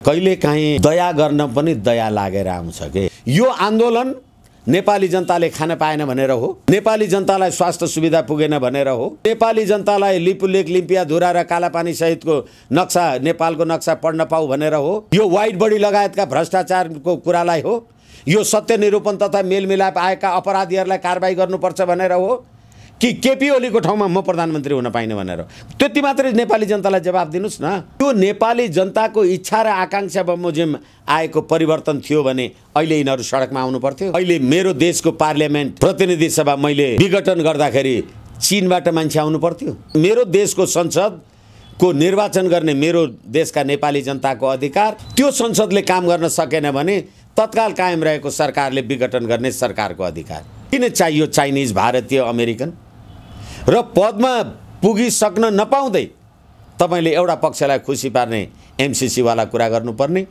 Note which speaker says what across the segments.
Speaker 1: कहिलेकाहीँ दया गर्न पनि दया लागेर आउँछ के। यो आन्दोलन नेपाली जनताले खान पाएन भनेर हो, नेपाली जनतालाई स्वास्थ्य सुविधा पुगेन भनेर हो, नेपाली जनतालाई लिपुलेक लिम्पिया धुरा र कालापानी सहितको नक्सा नेपालको नक्सा पढ्न पाऊ भनेर हो, यो वाइट बडी लगायतका भ्रष्टाचारको कुरालाई हो, यो सत्य निरूपण तथा मेलमिलाप आएका अपराधीहरूलाई कारबाही गर्नुपर्छ भनेर हो, कि केपी ओलीको ठाउँमा म प्रधानमन्त्री हुन पाइनँ भनेर। त्यति मात्रै नेपाली जनतालाई जवाब दिनुस् न। त्यो नेपाली जनताको इच्छा र आकांक्षा बमोजिम आएको परिवर्तन थियो भने अहिले यिनीहरू सडकमा आउनु पर्थ्यो। अहिले मेरो देशको पार्लियामेन्ट प्रतिनिधि सभा मैले विघटन गर्दाखेरि चीनबाट मान्छे आउनु पर्थ्यो। मेरो देशको संसदको निर्वाचन गर्ने मेरो देशका नेपाली जनताको अधिकार, त्यो संसदले काम गर्न सकेन भने तत्काल कायम रहेको सरकारले विघटन गर्ने सरकारको अधिकार। किन चाहियो चाइनिज, भारतीय, अमेरिकन? र पदमा पुगिसक्न नपाउँदै तपाईले एउटा पक्षलाई खुसी पार्ने एमसीसीवाला कुरा गर्नुपर्ने,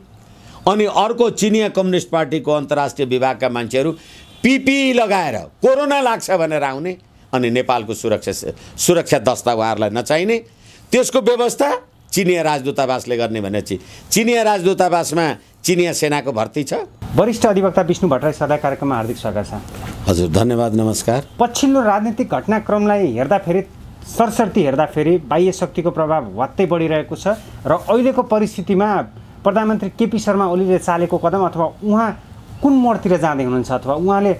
Speaker 1: अनि अर्को चिनिया कम्युनिस्ट पार्टीको अन्तर्राष्ट्रिय विभागका मान्छेहरू पिपी लगाएर कोरोना लाग्छ भनेर आउने, अनि नेपालको सुरक्षा दस्ता उहाँहरूलाई नचाहिने, त्यसको व्यवस्था चिनिया राजदूतावासले गर्ने भनेपछि चिनिया राजदूतावासमा चिनिया सेनाको भर्ती छ।
Speaker 2: वरिष्ठ अधिवक्ता विष्णु भट्टराई सरलाई कार्यक्रममा हार्दिक स्वागत छ।
Speaker 1: हजुर धन्यवाद, नमस्कार।
Speaker 2: पछिल्लो राजनीतिक घटनाक्रमलाई हेर्दाखेरि सरसर्ती हेर्दाखेरि बाह्य शक्तिको प्रभाव वात्तै बढिरहेको छ र अहिलेको परिस्थितिमा प्रधानमन्त्री केपी शर्मा ओलीले चालेको कदम अथवा उहाँ कुन मोडतिर जाँदै हुनुहुन्छ अथवा उहाँले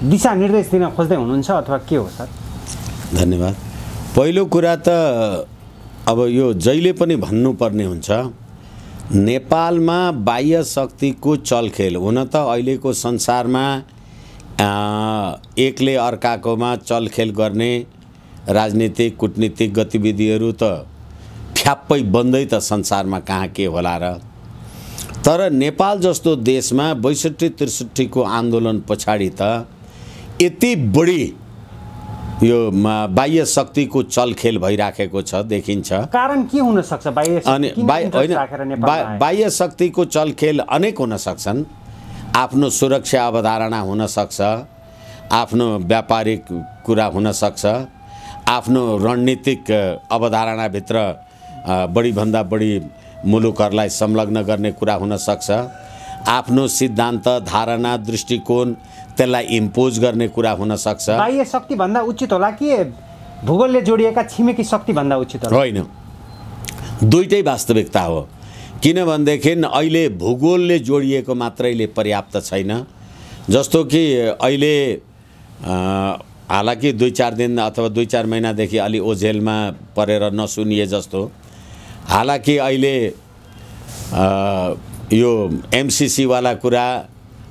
Speaker 2: दिशानिर्देश दिन खोज्दै हुनुहुन्छ अथवा के हो सर?
Speaker 1: धन्यवाद। पहिलो कुरा त अब यो जहिले पनि भन्नुपर्ने हुन्छ, नेपालमा बाह्य शक्तिको चलखेल हुन त अहिलेको संसारमा एकले अर्काकोमा चलखेल गर्ने राजनीतिक कूटनीतिक गतिविधिहरू त फ्याप्पै बन्दै त संसारमा कहाँ के होला र। तर नेपाल जस्तो देशमा 62-63 को आन्दोलन पछाडि त यति बढी यो बाह्य शक्तिको चलखेल भइराखेको छ देखिन्छ।
Speaker 2: कारण के हुन सक्छ?
Speaker 1: बाह्य शक्तिको चलखेल अनेक हुन सक्छन्। आफ्नो सुरक्षा अवधारणा हुन सक्छ, आफ्नो व्यापारिक कुरा हुन सक्छ, आफ्नो रणनीतिक अवधारणाभित्र बढीभन्दा बढी मुलुकहरूलाई संलग्न गर्ने कुरा हुन सक्छ, आफ्नो सिद्धान्त धारणा दृष्टिकोण त्यसलाई इम्पोज गर्ने कुरा हुन सक्छ।
Speaker 2: बाह्य शक्ति भन्दा उचित होला कि भूगोलले जोडिएका छिमेकी शक्ति भन्दा उचित होला?
Speaker 1: होइन, दुईटै वास्तविकता हो। किनभनेदेखि अहिले भूगोलले जोडिएको मात्रैले पर्याप्त छैन। जस्तो कि अहिले हालाकि 2-4 दिन अथवा 2-4 महिनादेखि अलि ओझेलमा परेर नसुनिए जस्तो, हालाकि अहिले यो एमसीसीवाला कुरा,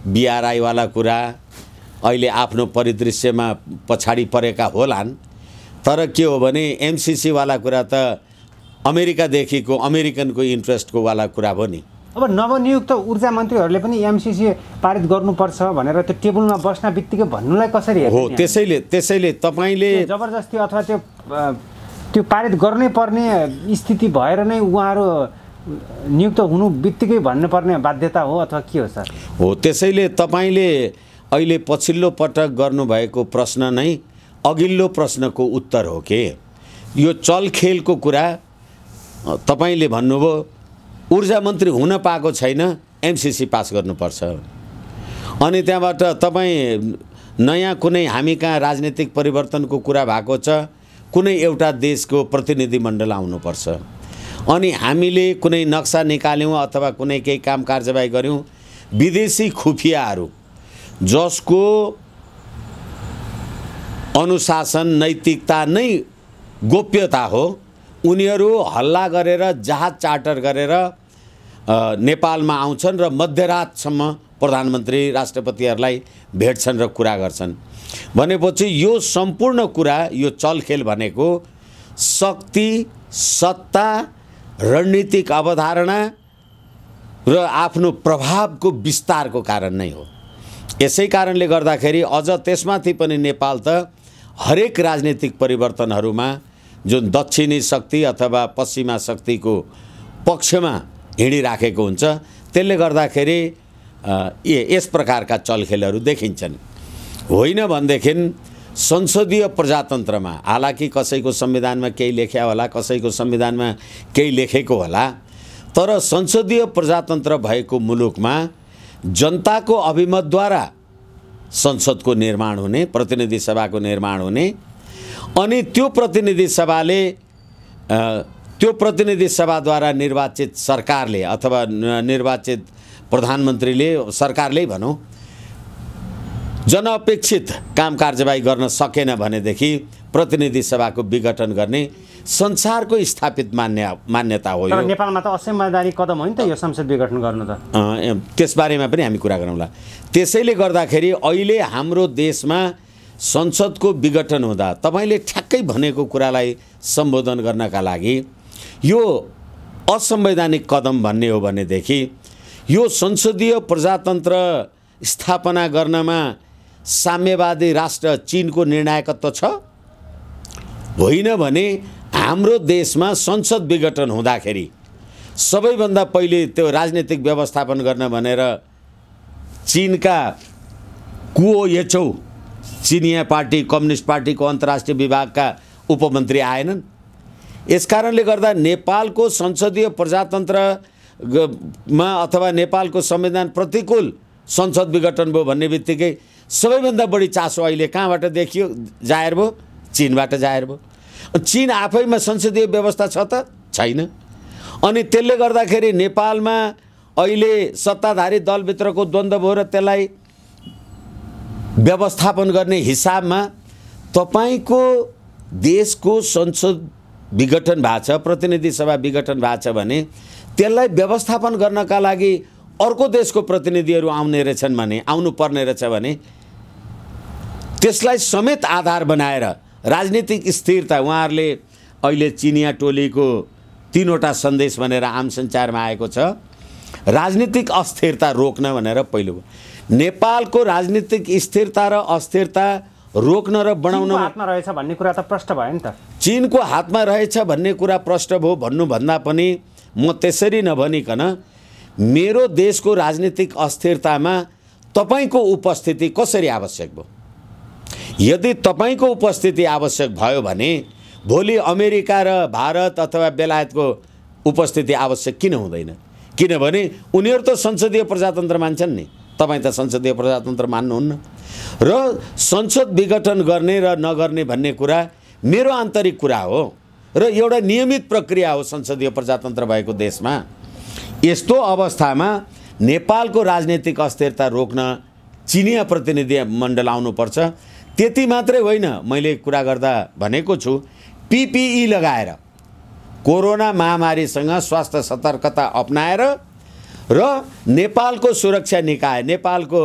Speaker 1: बीआरआईवाला कुरा अहिले आफ्नो परिदृश्यमा पछाडि परेका होलान्, तर के हो भने एमसीसीवाला कुरा त अमेरिकादेखिको अमेरिकनको इन्ट्रेस्टको वाला कुरा हो नि।
Speaker 2: अब नवनियुक्त ऊर्जा मन्त्रीहरूले पनि एमसीसी पारित गर्नुपर्छ भनेर त्यो टेबलमा बस्न बित्तिकै भन्नुलाई कसरी हेर्नु?
Speaker 1: हो, त्यसैले तपाईले
Speaker 2: जबरजस्ती अथवा त्यो पारित गर्नै पर्ने स्थिति भएर नै उहाँहरू नियुक्त हुनु बित्तिकै भन्नुपर्ने बाध्यता हो अथवा के हो सर?
Speaker 1: हो, त्यसैले तपाईले अहिले पछिल्लो पटक गर्नुभएको प्रश्न नै अघिल्लो प्रश्नको उत्तर हो के। यो चलखेलको कुरा तपाईले भन्नुभयो ऊर्जा मन्त्री हुन पाएको छैन, एमसीसी पास गर्नुपर्छ, अनि त्यहाँबाट तपाईँ नयाँ कुनै हामी कहाँ राजनीतिक परिवर्तनको कुरा भएको छ, कुनै एउटा देशको प्रतिनिधिमण्डल आउनुपर्छ, अनि हामीले कुनै नक्सा निकाल्यौँ अथवा कुनै केही काम कारबाही गऱ्यौँ, विदेशी खुफियाहरू जसको अनुशासन नैतिकता नै गोप्यता हो, उनीहरू हल्ला गरेर जहाज चार्टर गरेर नेपालमा आउँछन् र मध्यरातसम्म प्रधानमन्त्री राष्ट्रपतिहरूलाई भेट्छन् र कुरा गर्छन्। भनेपछि यो सम्पूर्ण कुरा, यो चलखेल भनेको शक्ति, सत्ता, रणनीतिक अवधारणा र आफ्नो प्रभावको विस्तारको कारण नै हो। यसै कारणले गर्दाखेरि अझ त्यसमाथि पनि नेपाल त हरेक राजनीतिक परिवर्तनहरूमा जुन दक्षिणी शक्ति अथवा पश्चिमा शक्तिको पक्षमा हिँडिराखेको हुन्छ, त्यसले गर्दाखेरि यस प्रकारका चलखेलहरू देखिन्छन्। होइन भनेदेखि संसदीय प्रजातन्त्रमा, हालाकि कसैको संविधानमा केही लेख्या होला, कसैको संविधानमा केही लेखेको होला, तर संसदीय प्रजातन्त्र भएको मुलुकमा जनताको अभिमतद्वारा संसदको निर्माण हुने, प्रतिनिधि सभाको निर्माण हुने, अनि त्यो प्रतिनिधि सभाद्वारा निर्वाचित सरकारले अथवा निर्वाचित प्रधानमन्त्रीले, सरकारले भनौँ, जनअपेक्षित काम कारबाही गर्न सकेन भनेदेखि प्रतिनिधि सभाको विघटन गर्ने संसारको स्थापित मान्यता हो।
Speaker 2: तर नेपालमा त असंवैधानिक कदम हो नि त यो संसद विघटन गर्नु त।
Speaker 1: त्यसबारेमा पनि हामी कुरा गरौँला। त्यसैले गर्दाखेरि अहिले हाम्रो देशमा संसदको विघटन हुँदा तपाईले ठ्याक्कै भनेको कुरालाई सम्बोधन गर्नका लागि यो असंवैधानिक कदम भन्ने हो भनेदेखि यो संसदीय प्रजातन्त्र स्थापना गर्नमा साम्यवादी राष्ट्र चीनको निर्णायकत्व छ? होइन भने हाम्रो देशमा संसद विघटन हुँदाखेरि सबैभन्दा पहिले त्यो राजनीतिक व्यवस्थापन गर्न भनेर चीनका कुओ येचौ चिनिया पार्टी, कम्युनिस्ट पार्टीको अन्तर्राष्ट्रिय विभागका उपमन्त्री आएनन्? यसकारणले गर्दा नेपालको संसदीय प्रजातन्त्रमा अथवा नेपालको संविधान प्रतिकूल संसद विघटन भयो भन्ने बित्तिकै सबैभन्दा बढी चासो अहिले कहाँबाट देखियो? जाहेर भयो, चीनबाट जाहेर भयो। चीन आफैमा संसदीय व्यवस्था छ त? छैन। अनि त्यसले गर्दाखेरि नेपालमा अहिले सत्ताधारी दलभित्रको द्वन्द्व भयो र त्यसलाई व्यवस्थापन गर्ने हिसाबमा तपाईको देशको संसद विघटन भएको छ, प्रतिनिधि सभा विघटन भएको छ भने त्यसलाई व्यवस्थापन गर्नका लागि अर्को देशको प्रतिनिधिहरू आउने रहेछन् भने, आउनु पर्ने रहेछ भने त्यसलाई समेत आधार बनाएर राजनीतिक स्थिरता, उहाँहरूले अहिले चिनिया टोलीको 3वटा सन्देश भनेर आम सञ्चारमा आएको छ, राजनीतिक अस्थिरता रोक्न भनेर पहिलो नेपालको राजनीतिक स्थिरता र अस्थिरता रोक्न र बढाउन
Speaker 2: हातमा रहेछ भन्ने कुरा त प्रष्ट भयो नि त।
Speaker 1: चीनको हातमा रहेछ भन्ने कुरा प्रष्ट भयो भन्नुभन्दा पनि म त्यसरी नभनिकन मेरो देशको राजनीतिक अस्थिरतामा तपाईको उपस्थिति कसरी आवश्यक भयो? यदि तपाईको उपस्थिति आवश्यक भयो भने भोलि अमेरिका र भारत अथवा बेलायतको उपस्थिति आवश्यक किन हुँदैन? किनभने उनीहरू त संसदीय प्रजातन्त्र मान्छन् नि, तपाईँ त संसदीय प्रजातन्त्र मान्नुहुन्न। र संसद विघटन गर्ने र नगर्ने भन्ने कुरा मेरो आन्तरिक कुरा हो र एउटा नियमित प्रक्रिया हो संसदीय प्रजातन्त्र भएको देशमा। यस्तो अवस्थामा नेपालको राजनीतिक अस्थिरता रोक्न चिनिया प्रतिनिधि मण्डल आउनुपर्छ। त्यति मात्रै होइन, मैले कुरा गर्दा भनेको छु, PPE लगाएर कोरोना महामारीसँग स्वास्थ्य सतर्कता अपनाएर र नेपालको सुरक्षा निकाय, नेपालको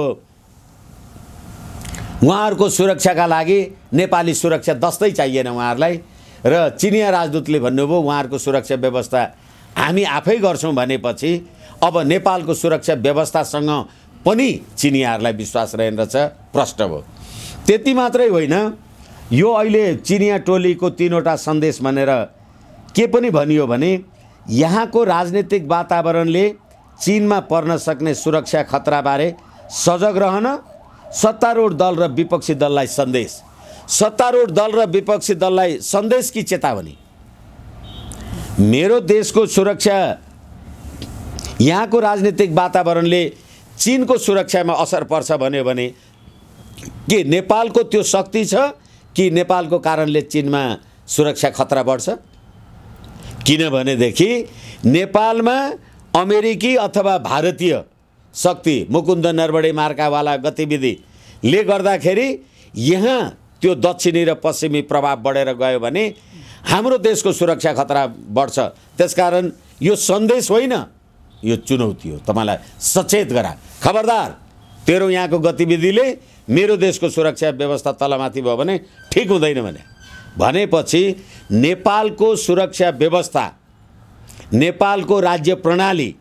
Speaker 1: उहाँहरूको सुरक्षाका लागि नेपाली सुरक्षा दस्तै चाहिएन उहाँहरूलाई, र चिनिया राजदूतले भन्नुभयो उहाँहरूको सुरक्षा व्यवस्था हामी आफै गर्छौँ भनेपछि अब नेपालको सुरक्षा व्यवस्थासँग पनि चिनियाहरूलाई विश्वास रहेन रहेछ, प्रष्ट भयो। त्यति मात्रै होइन, यो अहिले चिनिया टोलीको 3वटा सन्देश भनेर के पनि भनियो भने यहाँको राजनीतिक वातावरणले चीनमा पर्न सक्ने सुरक्षा खतराबारे सजग रहन सत्तारूढ दल र विपक्षी दललाई सन्देश। सत्तारूढ दल र विपक्षी दललाई सन्देश कि चेतावनी? मेरो देशको सुरक्षा, यहाँको राजनीतिक वातावरणले चीनको सुरक्षामा असर पर्छ भन्यो भने के नेपालको त्यो शक्ति छ कि नेपालको कारणले चीनमा सुरक्षा खतरा बढ्छ? किनभनेदेखि नेपालमा अमेरिकी अथवा भारतीय शक्ति मुकुन्द नरवडे मार्कावाला गतिविधिले गर्दाखेरि यहाँ त्यो दक्षिणी र पश्चिमी प्रभाव बढेर गयो भने हाम्रो देशको सुरक्षा खतरा बढ्छ। त्यसकारण यो सन्देश होइन, यो चुनौती हो। तपाईँलाई सचेत गरा, खबरदार, तेरो यहाँको गतिविधिले मेरो देशको सुरक्षा व्यवस्था तलमाथि भयो भने ठिक हुँदैन भनेपछि नेपालको सुरक्षा व्यवस्था, नेपालको राज्य प्रणाली,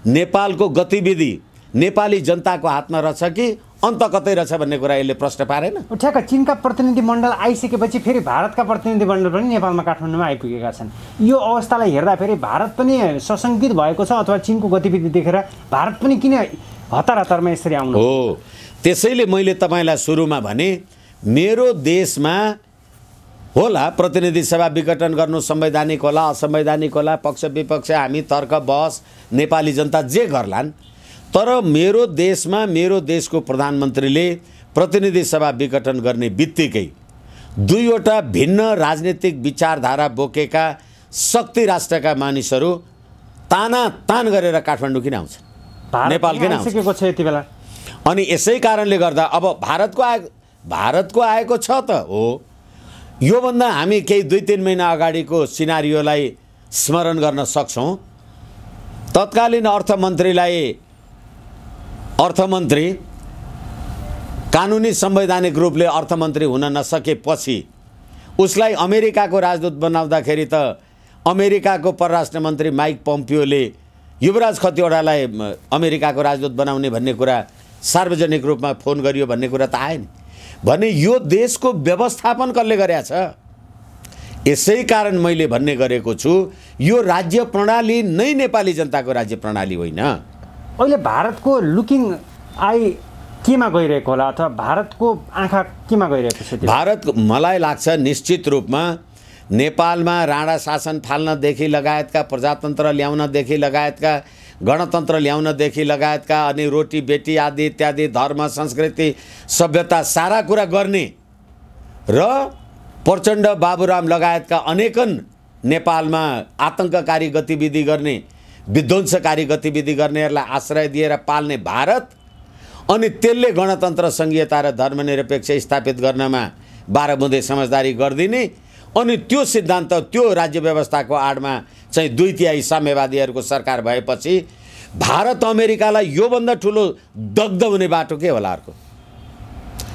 Speaker 1: नेपालको गतिविधि नेपाली जनताको हातमा रहेछ कि अन्त कतै रहेछ भन्ने कुरा यसले प्रश्न पारेन।
Speaker 2: ठ्याक्क चीनका प्रतिनिधि मण्डल आइसकेपछि फेरि भारतका प्रतिनिधि मण्डल पनि नेपालमा काठमाडौँमा आइपुगेका छन्। यो अवस्थालाई हेर्दाखेरि भारत पनि सशङ्कित भएको छ अथवा चीनको गतिविधि देखेर भारत पनि किन हतार हतारमा यसरी आउनु हो?
Speaker 1: त्यसैले मैले तपाईँलाई सुरुमा भने मेरो देशमा होला, प्रतिनिधि सभा विघटन गर्नु संवैधानिक होला, असंवैधानिक होला, पक्ष विपक्ष हामी तर्क बहस नेपाली जनता जे गर्लान्, तर मेरो देशमा मेरो देशको प्रधानमन्त्रीले प्रतिनिधि सभा विघटन गर्ने बित्तिकै दुईवटा भिन्न राजनीतिक विचारधारा बोकेका शक्ति राष्ट्रका मानिसहरू तानातान गरेर काठमाडौँ किन आउँछ, नेपाल किन आउँछ
Speaker 2: छ यति बेला?
Speaker 1: अनि यसै कारणले गर्दा अब भारतको आएको छ त हो। योभन्दा हामी केही 2-3 महिना अगाडिको सिनारियोलाई स्मरण गर्न सक्छौँ। तत्कालीन अर्थमन्त्री कानुनी संवैधानिक रूपले अर्थमन्त्री हुन नसकेपछि उसलाई अमेरिकाको राजदूत बनाउँदाखेरि त अमेरिकाको परराष्ट्र मन्त्री माइक पोम्पियोले युवराज खतिवडालाई अमेरिकाको राजदूत बनाउने भन्ने कुरा सार्वजनिक रूपमा फोन गरियो भन्ने कुरा त आएन। भने यो देशको व्यवस्थापन कसले गरेछ? यसै कारण मैले भन्ने गरेको छु, यो राज्य प्रणाली नै नेपाली जनताको राज्य प्रणाली होइन।
Speaker 2: अहिले भारतको लुकिङ आई केमा गइरहेको होला, अथवा भारतको आँखा केमा गइरहेको छ?
Speaker 1: भारत मलाई लाग्छ निश्चित रूपमा नेपालमा राणा शासन फाल्नदेखि लगायतका, प्रजातन्त्र ल्याउनदेखि लगायतका, गणतन्त्र ल्याउनदेखि लगायतका, अनि रोटी बेटी आदि इत्यादि, धर्म संस्कृति सभ्यता सारा कुरा गर्ने र प्रचण्ड बाबुराम लगायतका अनेकन नेपालमा आतंककारी गतिविधि गर्ने, विध्वंसकारी गतिविधि गर्नेहरूलाई आश्रय दिएर पाल्ने भारत, अनि त्यसले गणतन्त्र संघीयता र धर्मनिरपेक्ष स्थापित गर्नमा 12 बुँदे समझदारी गरिदिने, अनि त्यो सिद्धान्त त्यो राज्य व्यवस्थाको आडमा चाहिँ 2/3 साम्यवादीहरूको सरकार भएपछि भारत अमेरिकालाई योभन्दा ठुलो दग्ध हुने बाटो के होला अर्को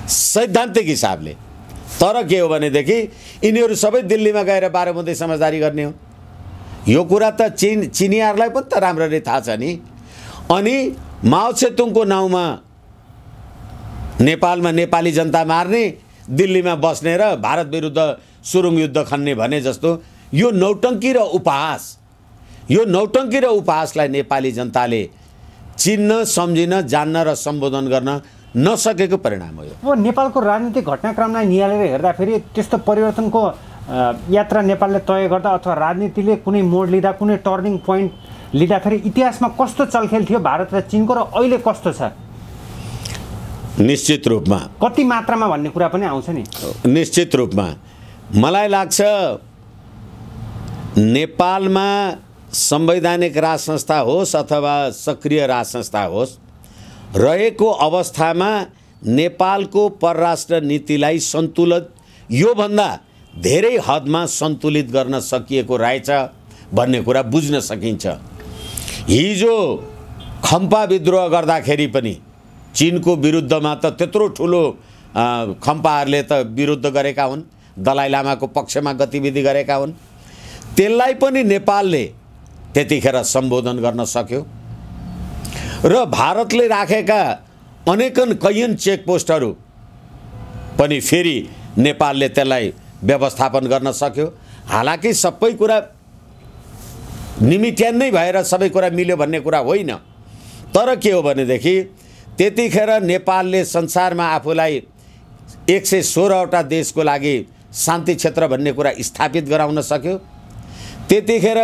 Speaker 1: सैद्धान्तिक हिसाबले? तर के हो भनेदेखि यिनीहरू सबै दिल्लीमा गएर 12 बुँदे समझदारी गर्ने हो। यो कुरा त चिनियाहरूलाई पनि त राम्ररी थाहा छ नि। अनि माओ त्से-तुङको नाउँमा नेपालमा नेपाली जनता मार्ने, दिल्लीमा बस्ने र भारत विरुद्ध सुरुङ युद्ध खन्ने भने जस्तो यो नौटङ्की र उपहासलाई नेपाली जनताले चिन्न, सम्झिन, जान्न र सम्बोधन गर्न नसकेको परिणाम हो।
Speaker 2: अब नेपालको राजनीतिक घटनाक्रमलाई निहालेर हेर्दाखेरि त्यस्तो परिवर्तनको यात्रा नेपालले तय गर्दा अथवा राजनीतिले कुनै मोड लिँदा, कुनै टर्निङ पोइन्ट लिँदाखेरि इतिहासमा कस्तो चलखेल थियो भारत र चीनको, र अहिले कस्तो छ?
Speaker 1: निश्चित रूपमा
Speaker 2: कति मात्रामा भन्ने कुरा पनि आउँछ नि।
Speaker 1: निश्चित रूपमा मलाई लाग्छ नेपालमा संवैधानिक राज संस्था होस् अथवा सक्रिय राज संस्था होस्, रहेको अवस्थामा नेपालको परराष्ट्र नीतिलाई सन्तुलित, योभन्दा धेरै हदमा सन्तुलित गर्न सकिएको रहेछ भन्ने कुरा बुझ्न सकिन्छ। हिजो खम्पा विद्रोह गर्दाखेरि पनि चीनको विरुद्धमा त त्यत्रो ठुलो खम्पाहरूले त विरुद्ध गरेका हुन्, दलाइ लामाको पक्षमा गतिविधि गरेका हुन्। त्यसलाई पनि नेपालले त्यतिखेर सम्बोधन गर्न सक्यो र भारतले राखेका अनेकन कैयन चेकपोस्टहरू पनि फेरि नेपालले त्यसलाई व्यवस्थापन गर्न सक्यो। हालाकि सबै कुरा निमित्यान नै भएर सबै कुरा मिल्यो भन्ने कुरा होइन, तर के हो भनेदेखि त्यतिखेर नेपालले संसारमा आफूलाई 116वटा देशको लागि शान्ति क्षेत्र भन्ने कुरा स्थापित गराउन सक्यो। त्यतिखेर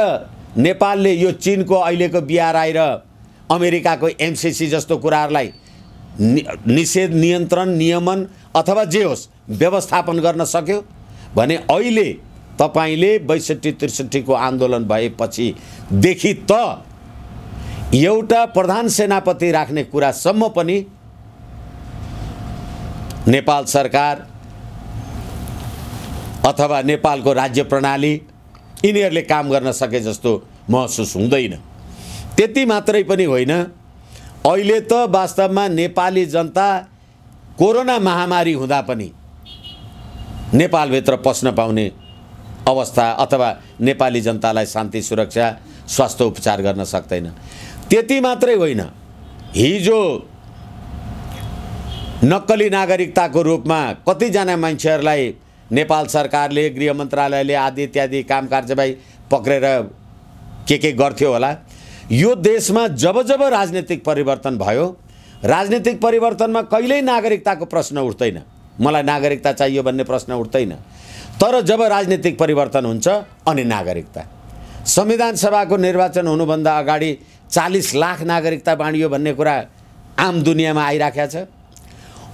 Speaker 1: नेपालले यो चीनको अहिलेको BRI र अमेरिकाको MCC जस्तो कुराहरूलाई निषेध, नियन्त्रण, नियमन अथवा जे होस् व्यवस्थापन गर्न सक्यो भने अहिले तपाईले 62-63 को आन्दोलन भएपछि देखि त एउटा प्रधान सेनापति राख्ने कुरासम्म पनि नेपाल सरकार अथवा नेपालको राज्य प्रणाली यिनीहरूले काम गर्न सके जस्तो महसुस हुँदैन। त्यति मात्रै पनि होइन, अहिले त वास्तवमा नेपाली जनता कोरोना महामारी हुँदा पनि नेपालभित्र पस्न पाउने अवस्था अथवा नेपाली जनतालाई शान्ति, सुरक्षा, स्वास्थ्य उपचार गर्न सक्दैन। त्यति मात्रै होइन, हिजो नक्कली नागरिकताको रूपमा कतिजना मान्छेहरूलाई नेपाल सरकारले, गृह मन्त्रालयले आदि इत्यादि काम कारबाही पक्रेर के गर्थ्यो होला। यो देशमा जब जब राजनीतिक परिवर्तन भयो, राजनीतिक परिवर्तनमा कहिल्यै नागरिकताको प्रश्न उठ्दैन, मलाई नागरिकता चाहियो भन्ने प्रश्न उठ्दैन। तर जब राजनीतिक परिवर्तन हुन्छ अनि नागरिकता। संविधान सभाको निर्वाचन हुनुभन्दा अगाडि 40 लाख नागरिकता बाँडियो भन्ने कुरा आम दुनियाँमा आइराखेको छ।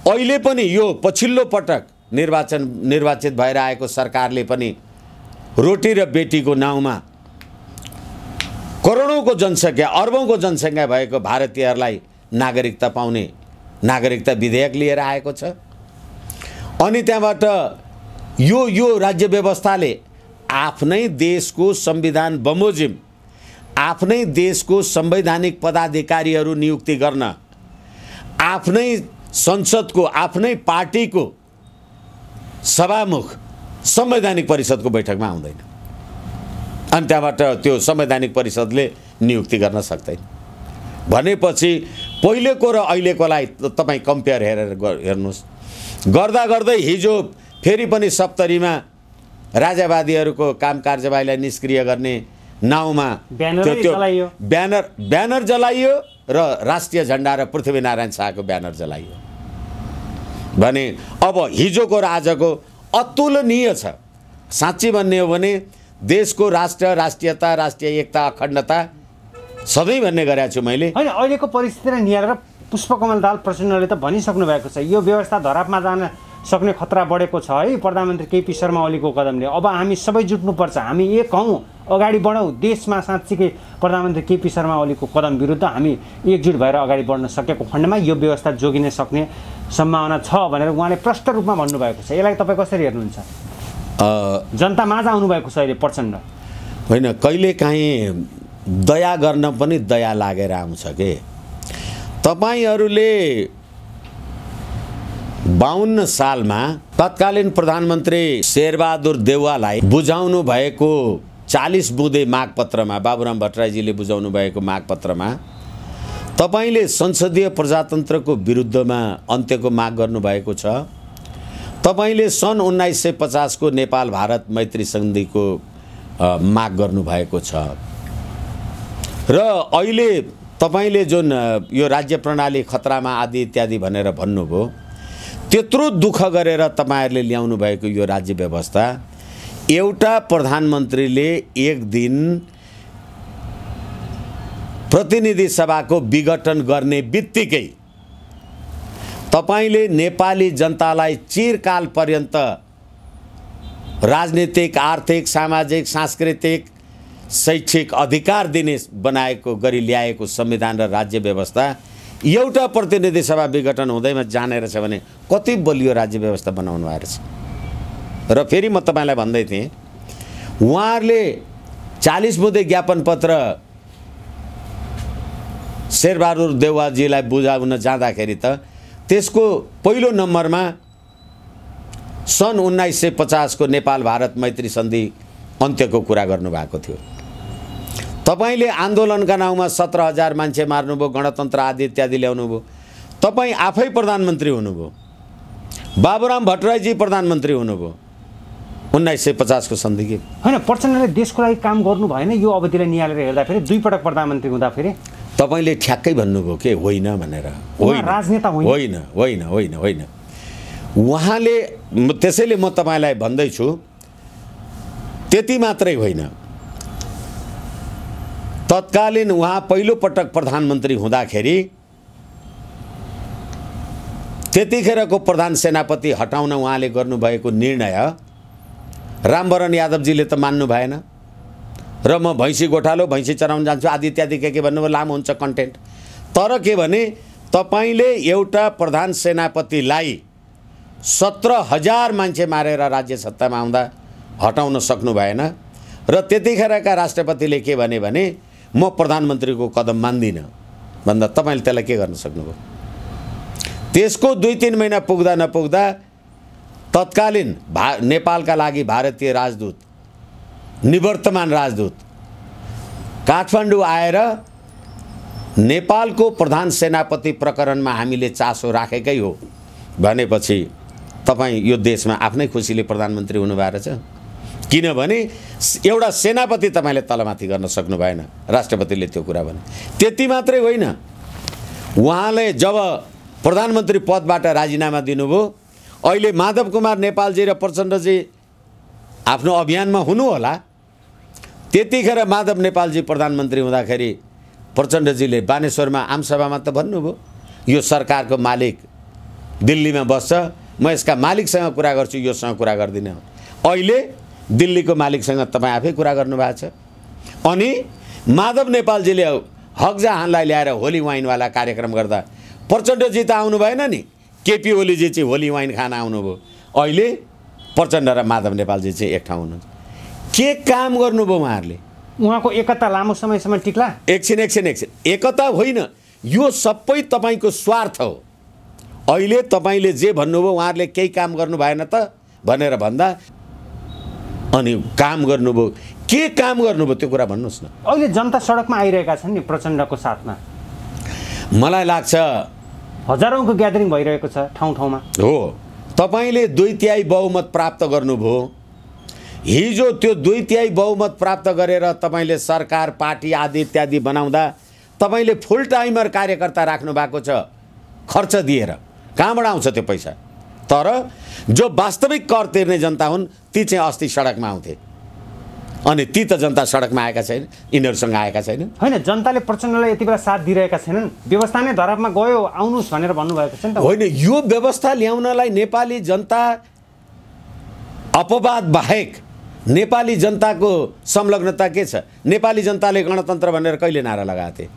Speaker 1: अहिले पनि यो पछिल्लो पटक निर्वाचित भएर आएको सरकारले पनि रोटी र बेटीको नाउँमा करोडौँको जनसङ्ख्या, अर्बौँको जनसङ्ख्या भएको भारतीयहरूलाई नागरिकता पाउने नागरिकता विधेयक लिएर आएको छ। अनि त्यहाँबाट यो राज्य व्यवस्थाले आफ्नै देशको संविधान बमोजिम आफ्नै देशको संवैधानिक पदाधिकारीहरू नियुक्ति गर्न आफ्नै संसदको आफ्नै पार्टीको सभामुख संवैधानिक परिषदको बैठकमा आउँदैन। अनि त्यहाँबाट त्यो संवैधानिक परिषदले नियुक्ति गर्न सक्दैन भनेपछि पहिलेको र अहिलेकोलाई तपाईँ कम्पेयर हेर्नुहोस्। गर्दा गर्दै हिजो फेरि पनि सप्तरीमा राजावादीहरूको काम कार्यवाहीलाई निष्क्रिय गर्ने नाउँमा ब्यानर जलाइयो र राष्ट्रिय झण्डा र पृथ्वीनारायण शाहको ब्यानर जलाइयो भने अब हिजोको र आजको अतुलनीय छ। साँच्ची भन्ने हो भने देशको राष्ट्रियता, राष्ट्रिय एकता, अखण्डता सधैँ भन्ने गरेको छु मैले।
Speaker 2: होइन, अहिलेको परिस्थितिलाई निहालेर पुष्पकमल दाहाल प्रचण्डले त भनिसक्नु भएको छ यो व्यवस्था धरापमा जान सक्ने खतरा बढेको छ है प्रधानमन्त्री केपी शर्मा ओलीको कदमले। अब हामी सबै जुट्नुपर्छ, हामी एक हौँ, अगाडि बढौँ। देशमा साँच्चीकै प्रधानमन्त्री केपी शर्मा ओलीको कदम विरुद्ध हामी एकजुट भएर अगाडि बढ्न सकेको खण्डमा यो व्यवस्था जोगिन सक्ने सम्भावना छ भनेर उहाँले प्रष्ट रूपमा भन्नुभएको छ। यसलाई तपाईँ कसरी हेर्नुहुन्छ? जनता माझ आउनुभएको छ अहिले प्रचण्ड।
Speaker 1: होइन, कहिलेकाहीँ दया गर्न पनि दया लागेर आउँछ के। तपाईँहरूले 52 सालमा तत्कालीन प्रधानमन्त्री शेरबहादुर देउवालाई बुझाउनु भएको 40 बुँदे मागपत्रमा, बाबुराम भट्टराईजीले बुझाउनु भएको मागपत्रमा तपाईँले संसदीय प्रजातन्त्रको विरुद्धमा अन्त्यको माग गर्नुभएको छ। तपाईँले सन् 1950 को नेपाल भारत मैत्री सन्धिको माग गर्नुभएको छ र अहिले तपाईँले जुन यो राज्य प्रणाली खतरामा आदि इत्यादि भनेर भन्नुभयो, त्यत्रो दुःख गरेर तपाईँहरूले ल्याउनु भएको यो राज्य व्यवस्था एउटा प्रधानमन्त्रीले एक दिन प्रतिनिधि सभाको विघटन गर्ने बित्तिकै तपाईले नेपाली जनतालाई चिरकाल पर्यन्त राजनीतिक, आर्थिक, सामाजिक, सांस्कृतिक, शैक्षिक अधिकार दिने बनाएको गरी ल्याएको संविधान र राज्य व्यवस्था एउटा प्रतिनिधि सभा विघटन हुँदैमा जानेर छ भने कति बलियो राज्य व्यवस्था बनाउनु भएको छ। र फेरि म तपाईलाई भन्दै थिएँ, उहाँहरूले 40 बुँदे ज्ञापन पत्र शेरबहादुर देउवाजीलाई बुझाउन जाँदाखेरि त त्यसको पहिलो नम्बरमा सन् 1950 को नेपाल भारत मैत्री सन्धि अन्त्यको कुरा गर्नुभएको थियो। तपाईले आन्दोलनका नाउँमा 17,000 मान्छे मार्नुभयो, गणतन्त्र आदि इत्यादि ल्याउनुभयो। तपाईँ आफै प्रधानमन्त्री हुनुभयो, बाबुराम भट्टराईजी प्रधानमन्त्री हुनुभयो 1950 को सन्धिको।
Speaker 2: होइन, प्रचण्डले देशको लागि काम गर्नु भएन यो अवधिलाई निहालेर हेर्दाखेरि दुई पटक प्रधानमन्त्री हुँदाखेरि
Speaker 1: तपाईले ठ्याक्कै भन्नुभयो के होइन भनेर।
Speaker 2: होइन, राजनेता
Speaker 1: होइन होइन होइन होइन उहाँले, त्यसैले म तपाईलाई भन्दैछु त्यति मात्रै होइन, तत्कालीन उहाँ पहिलो पटक प्रधानमन्त्री हुँदाखेरि त्यतिखेरको प्रधान सेनापति हटाउन उहाँले गर्नुभएको निर्णय रामवरण यादवजीले त मान्नु भएन र म भैँसी गोठालो, भैँसी चराउन जान्छु आदि इत्यादि के भन्नुभयो, लामो हुन्छ कन्टेन्ट। तर के भने तपाईले एउटा प्रधान सेनापतिलाई 17,000 मान्छे मारेर राज्य सत्तामा आउँदा हटाउन सक्नु भएन र त्यतिखेरका राष्ट्रपतिले के भने म प्रधानमन्त्रीको कदम मान्दिनँ भन्दा तपाईले त्यसलाई के गर्न सक्नुभयो? त्यसको 2-3 महिना पुग्दा नपुग्दा तत्कालीन नेपालका लागि भारतीय राजदूत, निवर्तमान राजदूत काठमाडौँ आएर नेपालको प्रधान सेनापति प्रकरणमा हामीले चासो राखेकै हो भनेपछि तपाईँ यो देशमा आफ्नै खुसीले प्रधानमन्त्री हुनुभएको रहेछ। किनभने एउटा सेनापति तपाईँले तलमाथि गर्न सक्नु भएन, राष्ट्रपतिले त्यो कुरा भने। त्यति मात्रै होइन, उहाँले जब प्रधानमन्त्री पदबाट राजीनामा दिनुभयो, अहिले माधव कुमार नेपालजी र प्रचण्डजी आफ्नो अभियानमा हुनु होला। त्यतिखेर माधव नेपालजी प्रधानमन्त्री हुँदाखेरि प्रचण्डजीले बानेश्वरमा आमसभामा त भन्नुभयो यो सरकारको मालिक दिल्लीमा बस्छ, म यसका मालिकसँग कुरा गर्छु, योसँग कुरा गर्दिनँ। अहिले दिल्लीको मालिकसँग तपाईँ आफै कुरा गर्नुभएको छ। अनि माधव नेपालजीले हकजहाँलाई ल्याएर होली वाइनवाला कार्यक्रम गर्दा प्रचण्डजी त आउनु भएन नि, केपी ओलीजी चाहिँ होली वाइन खान आउनुभयो। अहिले प्रचण्ड र माधव नेपालजी चाहिँ एक ठाउँ हुनुहुन्छ। के काम गर्नुभयो उहाँहरूले?
Speaker 2: उहाँको एकता लामो समयसम्म टिक्ला?
Speaker 1: एकछिन एकता होइन, यो सबै तपाईँको स्वार्थ हो। अहिले तपाईँले जे भन्नुभयो उहाँहरूले केही काम गर्नु भएन त भनेर भन्दा अनि काम गर्नुभयो, के काम गर्नुभयो त्यो कुरा भन्नुहोस् न।
Speaker 2: अहिले जनता सडकमा आइरहेका छन् नि प्रचण्डको साथमा।
Speaker 1: मलाई लाग्छ
Speaker 2: हजारौँको ग्यादरिङ भइरहेको छ ठाउँ ठाउँमा।
Speaker 1: हो, तपाईँले 2/3 बहुमत प्राप्त गर्नुभयो। हिजो त्यो 2/3 बहुमत प्राप्त गरेर तपाईँले सरकार पार्टी आदि इत्यादि बनाउँदा तपाईँले फुल टाइमर कार्यकर्ता राख्नु भएको छ खर्च दिएर। कहाँबाट आउँछ त्यो पैसा? तर जो वास्तविक कर तिर्ने जनता हुन् ती चाहिँ अस्ति सडकमा आउँथे, अनि ती त जनता सडकमा आएका छैन, यिनीहरूसँग आएका छैनन्।
Speaker 2: होइन, जनताले प्रचण्डलाई यति बेला साथ दिइरहेका छैनन्। व्यवस्था नै धरापमा गयो, आउनुहोस् भनेर भन्नुभएको छ नि त।
Speaker 1: होइन, यो व्यवस्था ल्याउनलाई नेपाली जनता अपवाद बाहेक नेपाली जनताको संलग्नता के छ? नेपाली जनताले गणतन्त्र भनेर कहिले नारा लगाएको थिए?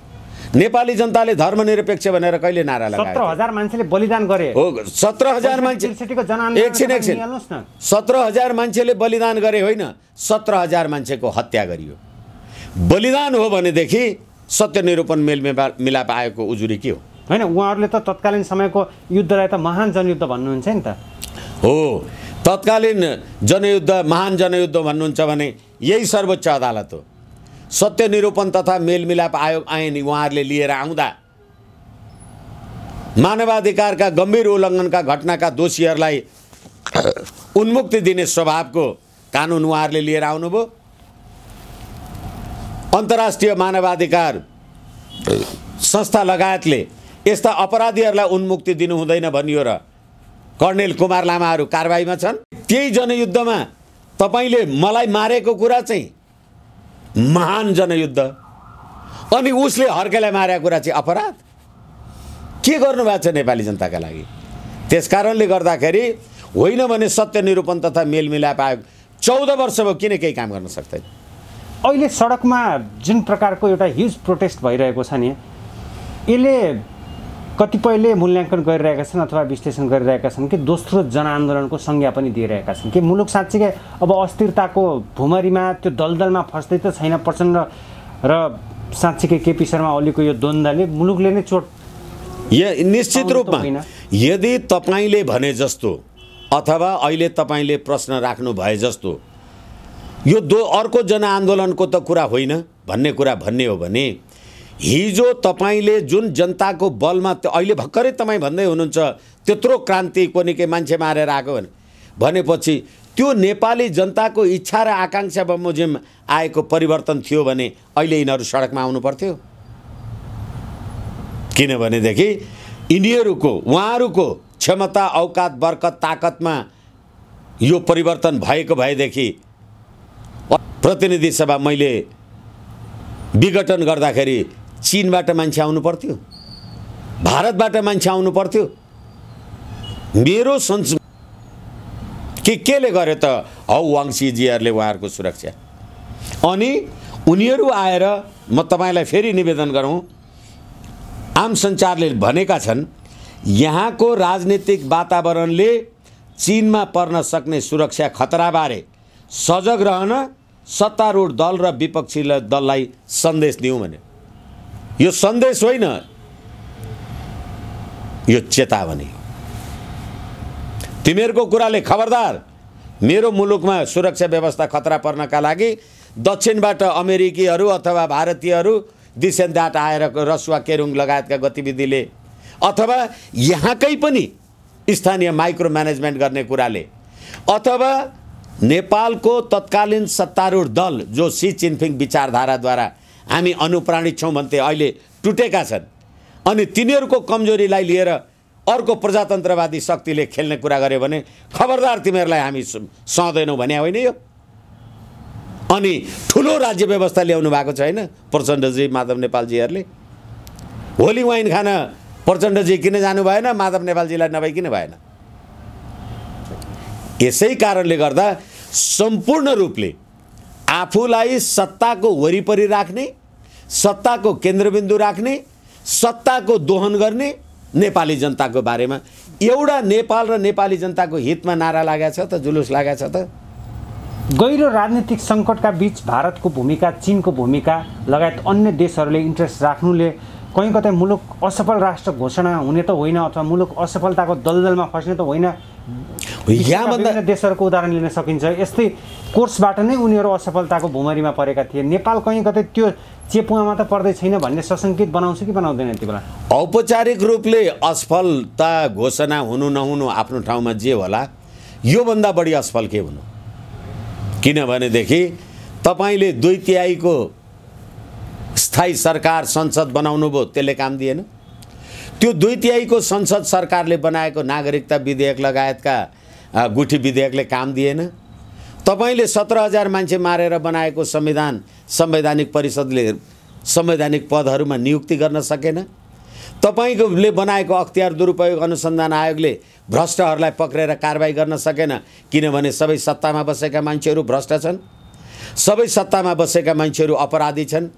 Speaker 1: नेपाली जनताले धर्मनिरपेक्ष भनेर कहिले नारा लगाए?
Speaker 2: 17,000 मान्छेले बलिदान गरे।
Speaker 1: हो, 17,000 मान्छे। एकछिन 17,000 मान्छेले बलिदान गरे होइन, 17,000 मान्छेको हत्या गरियो। बलिदान हो भनेदेखि सत्यनिरूपण मेलमिलाप आएको उजुरी के हो?
Speaker 2: होइन, उहाँहरूले त तत्कालीन समयको युद्धलाई त महान जनयुद्ध भन्नुहुन्छ नि त।
Speaker 1: हो, तत्कालीन जनयुद्ध महान जनयुद्ध भन्नुहुन्छ भने यही सर्वोच्च अदालत हो। सत्यनिरूपण तथा मेलमिलाप आयोग ऐन उहाँहरूले लिएर आउँदा मानवाधिकारका गम्भीर उल्लङ्घनका घटनाका दोषीहरूलाई उन्मुक्ति दिने स्वभावको कानुन उहाँहरूले लिएर आउनुभयो। अन्तर्राष्ट्रिय मानवाधिकार संस्था लगायतले यस्ता अपराधीहरूलाई उन्मुक्ति दिनु हुँदैन भनियो र कर्णेल कुमार लामाहरू कारबाहीमा छन्। त्यही जनयुद्धमा तपाईँले मलाई मारेको कुरा चाहिँ महान जनयुद्ध, अनि उसले हर्केलाई मारेको कुरा चाहिँ अपराध। के गर्नुभएको छ नेपाली जनताका लागि? त्यसकारणले गर्दाखेरि होइन भने सत्यनिरूपण तथा मेलमिलाप आयोग 14 वर्ष भयो किन केही काम गर्न सक्दैन?
Speaker 2: अहिले सडकमा जुन प्रकारको एउटा ह्युज प्रोटेस्ट भइरहेको छ नि, यसले कतिपयले मूल्याङ्कन गरिरहेका छन् अथवा विश्लेषण गरिरहेका छन् कि दोस्रो जनआन्दोलनको संज्ञा पनि दिइरहेका छन् कि मुलुक साँच्चीकै अब अस्थिरताको भुमरीमा त्यो दलदलमा फस्दै त छैन प्रचण्ड र साँच्चीकै केपी शर्मा ओलीको यो द्वन्द्वले मुलुकले नै चोट
Speaker 1: निश्चित रूपमा यदि तपाईँले भने जस्तो अथवा अहिले तपाईँले प्रश्न राख्नु भए जस्तो यो अर्को जनआन्दोलनको त कुरा होइन भन्ने कुरा भन्ने हो भने हिजो तपाईँले जुन जनताको बलमा अहिले भर्खरै तपाईँ भन्दै हुनुहुन्छ त्यत्रो क्रान्ति कोनी के मान्छे मारेर आएको भनेपछि त्यो नेपाली जनताको इच्छा र आकाङ्क्षा बमोजिम आएको परिवर्तन थियो भने अहिले यिनीहरू सडकमा आउनु पर्थ्यो। किनभनेदेखि यिनीहरूको उहाँहरूको क्षमता औकात बरकत ताकतमा यो परिवर्तन भएको भएदेखि प्रतिनिधि सभा मैले विघटन गर्दाखेरि चीनबाट मान्छे आउनु पर्थ्यो, भारतबाट मान्छे आउनु पर्थ्यो। मेरो सोच केले गर्यो त हौ वाङसीजीहरूले उहाँहरूको सुरक्षा। अनि उनीहरू आएर म तपाईँलाई फेरि निवेदन गरौँ, आम सञ्चारले भनेका छन् यहाँको राजनीतिक वातावरणले चीनमा पर्न सक्ने सुरक्षा खतराबारे सजग रहन सत्तारूढ दल र विपक्षी दललाई सन्देश दिउँ भने। यो सन्देश होइन, यो चेतावनी। तिमीहरूको कुराले खबरदार, मेरो मुलुकमा सुरक्षा व्यवस्था खतरा पर्नका लागि दक्षिणबाट अमेरिकीहरू अथवा भारतीयहरू दिसेनदाट आएर रसुवा केरुङ लगायतका गतिविधिले अथवा यहाँकै पनि स्थानीय माइक्रो म्यानेजमेन्ट गर्ने कुराले अथवा नेपालको तत्कालीन सत्तारूढ दल जो सी जिनपिङ विचारधाराद्वारा हामी अनुप्राणित छौँ भन्थे अहिले टुटेका छन्, अनि तिनीहरूको कमजोरीलाई लिएर अर्को प्रजातन्त्रवादी शक्तिले खेल्ने कुरा गर्यो भने खबरदार तिमीहरूलाई हामी सहदैनौँ भने होइन। यो अनि ठुलो राज्य व्यवस्था ल्याउनु भएको छैन प्रचण्डजी माधव नेपालजीहरूले। होली वाइन खान प्रचण्डजी किन जानु भएन, माधव नेपालजीलाई नभई किन भएन? यसै कारणले गर्दा सम्पूर्ण रूपले आफूलाई सत्ताको वरिपरि राख्ने, सत्ताको केन्द्रबिन्दु राख्ने, सत्ताको दोहन गर्ने नेपाली जनताको बारेमा एउटा नेपाल र नेपाली जनताको हितमा नारा लागेको छ त, जुलुस लागेको छ त।
Speaker 2: गहिरो राजनीतिक सङ्कटका बीच भारतको भूमिका, चीनको भूमिका लगायत अन्य देशहरूले इन्ट्रेस्ट राख्नुले कहीँ कतै मुलुक असफल राष्ट्र घोषणा हुने त होइन, अथवा मुलुक असफलताको दलदलमा खस्ने त होइन। विभिन्न देशहरूको उदाहरण लिन सकिन्छ। यस्तै कोर्सबाट नै उनीहरू असफलताको भुमरीमा परेका थिए। नेपाल कहीँ कतै त्यो चेपुवामा त पर्दै छैन भन्ने सशङ्कित बनाउँछ कि बनाउँदैन यति बेला?
Speaker 1: औपचारिक रूपले असफलता घोषणा हुनु नहुनु आफ्नो ठाउँमा जे होला, योभन्दा बढी असफल के हुनु? किनभनेदेखि तपाईँले 2/3 स्थायी सरकार संसद बनाउनु भयो, त्यसले काम दिएन। त्यो 2/3 संसद सरकारले बनाएको नागरिकता विधेयक लगायतका गुठी विधेयकले काम दिएन। तपाईँले 17,000 मान्छे मारेर बनाएको संवैधानिक परिषदले संवैधानिक पदहरूमा नियुक्ति गर्न सकेन। तपाईँले बनाएको अख्तियार दुरुपयोग अनुसन्धान आयोगले भ्रष्टहरूलाई पक्रेर कारबाही गर्न सकेन, किनभने सबै सत्तामा बसेका मान्छेहरू भ्रष्ट छन्, सबै सत्तामा बसेका मान्छेहरू अपराधी छन्।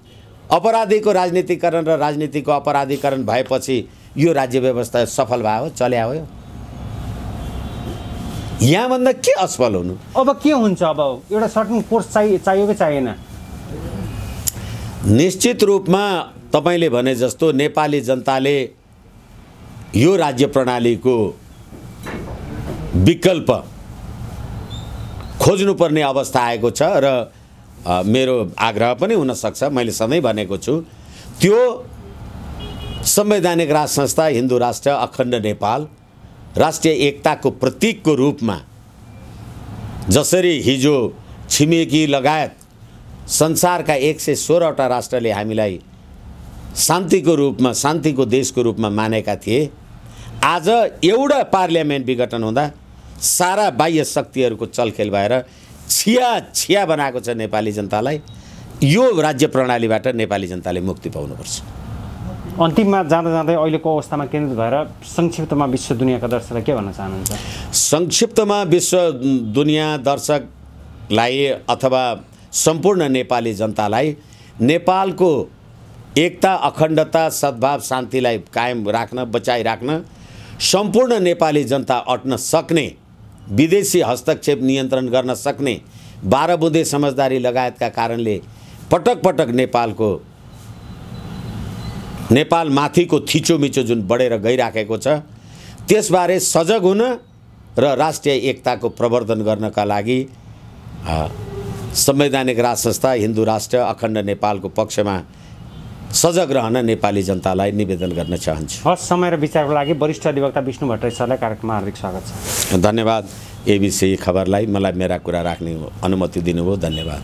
Speaker 1: अपराधीको राजनीतिकरण र राजनीतिको अपराधीकरण भएपछि यो राज्य व्यवस्था सफल भयो, चल्या हो। यहाँभन्दा के असफल हुनु?
Speaker 2: अब के हुन्छ? अब एउटा सर्टन कोर्स चाहियो कि चाहिएन?
Speaker 1: निश्चित रूपमा तपाईँले भने जस्तो नेपाली जनताले यो राज्य प्रणालीको विकल्प खोज्नुपर्ने अवस्था आएको छ र मेरो आग्रह पनि हुनसक्छ, मैले सधैँ भनेको छु, त्यो संवैधानिक राज संस्था हिन्दू राष्ट्र अखण्ड नेपाल राष्ट्रिय एकताको प्रतीकको रूपमा जसरी हिजो छिमेकी लगायत संसारका 116वटा राष्ट्रले हामीलाई शान्तिको रूपमा, शान्तिको देशको रूपमा मानेका थिए, आज एउटा पार्लियामेन्ट विघटन हुँदा सारा बाह्य शक्तिहरूको चलखेल भएर छिया बनाएको छ नेपाली जनतालाई। यो राज्य प्रणालीबाट नेपाली जनताले मुक्ति पाउनुपर्छ।
Speaker 2: अन्तिममा जाँदा जाँदै अहिलेको अवस्थामा केन्द्रित भएर संक्षिप्तमा विश्व दुनियाँका दर्शकलाई के भन्न चाहनुहुन्छ?
Speaker 1: संक्षिप्तमा विश्व दुनियाँ दर्शकलाई अथवा सम्पूर्ण नेपाली जनतालाई नेपालको एकता, अखण्डता, सद्भाव, शान्तिलाई कायम राख्न, बचाइराख्न सम्पूर्ण नेपाली जनता अट्न सक्ने, विदेशी हस्तक्षेप नियन्त्रण गर्न सक्ने 12 बुँदे समझदारी लगायतका कारणले पटक पटक नेपाल माथिको थिचोमिचो जुन बढेर गइराखेको छ, त्यसबारे सजग हुन र राष्ट्रिय एकताको प्रवर्धन गर्नका लागि संवैधानिक राज संस्था हिन्दू राष्ट्र अखण्ड नेपालको पक्षमा सजग रहन नेपाली जनतालाई निवेदन गर्न चाहन्छु।
Speaker 2: हस्, समय र विचारको लागि वरिष्ठ अधिवक्ता विष्णु भट्टराई सरलाई कार्यक्रममा हार्दिक स्वागत छ।
Speaker 1: धन्यवाद। एबिसी खबरलाई मलाई मेरा कुरा राख्ने अनुमति दिनुभयो, धन्यवाद।